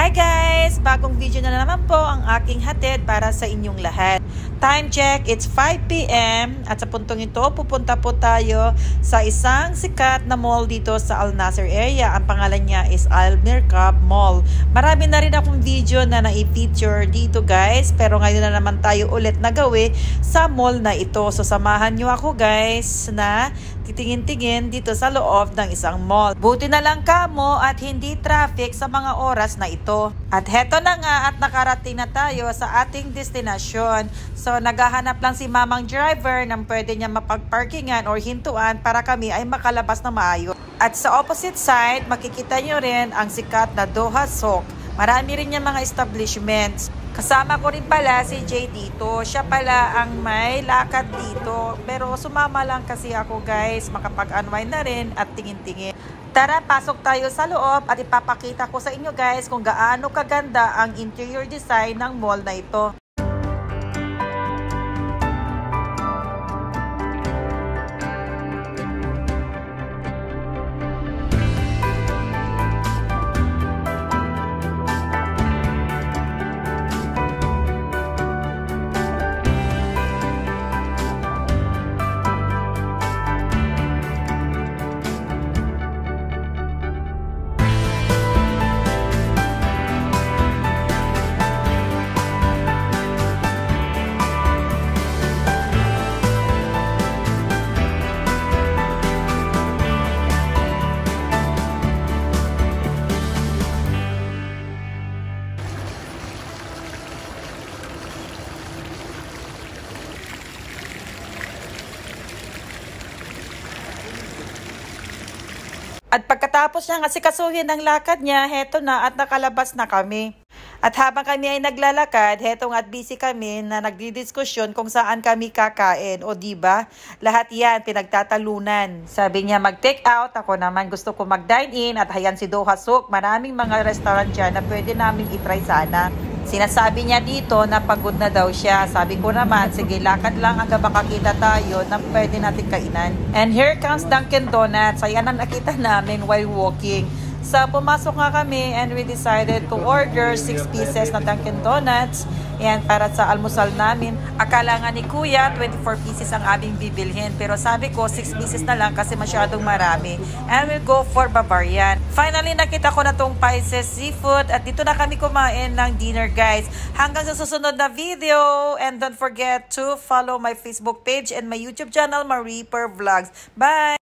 Hi guys! Bagong video na naman po ang aking hatid para sa inyong lahat. Time check, it's 5 p.m. at sa puntong ito, pupunta po tayo sa isang sikat na mall dito sa Al Nasser area. Ang pangalan niya is Al Mirkab Mall. Marami na rin akong video na na-feature dito guys, pero ngayon na naman tayo ulit nagawi sa mall na ito. So samahan nyo ako guys na titingin-tingin dito sa loob ng isang mall. Buti na lang kamo at hindi traffic sa mga oras na ito. At heto na nga at nakarating na tayo sa ating destinasyon. So naghahanap lang si mamang driver ng pwede niya mapagparkingan or hintuan para kami ay makalabas na maayos. At sa opposite side, makikita nyo rin ang sikat na Doha Souk. Marami rin yung mga establishments. Kasama ko rin pala si Jay dito. Siya pala ang may lakad dito. Pero sumama lang kasi ako guys. Makapag-unwind na rin at tingin-tingin. Tara, pasok tayo sa loob at ipapakita ko sa inyo guys kung gaano kaganda ang interior design ng mall na ito. At pagkatapos niyang asikasuhin ang lakad niya, heto na at nakalabas na kami. At habang kami ay naglalakad, heto at busy kami na nagdidiskusyon kung saan kami kakain. O diba, lahat yan pinagtatalunan. Sabi niya mag-take out, ako naman gusto ko mag-dine in at hayan si Doha Souk. Maraming mga restaurant dyan na pwede namin itry sana. Sinasabi niya dito na pagod na daw siya. Sabi ko naman, sige lakad lang hanggang makakita tayo na pwede natin kainan. And here comes Dunkin Donuts. Ayan ang nakita namin while walking. So, pumasok nga kami and we decided to order 6 pieces na Dunkin Donuts. Ayan, para sa almusal namin. Akala nga ni Kuya, 24 pieces ang aming bibilhin. Pero sabi ko, 6 pieces na lang kasi masyadong marami. And we'll go for Bavarian. Finally, nakita ko na tong Paices Seafood. At dito na kami kumain ng dinner, guys. Hanggang sa susunod na video. And don't forget to follow my Facebook page and my YouTube channel, Marie Per Vlogs. Bye!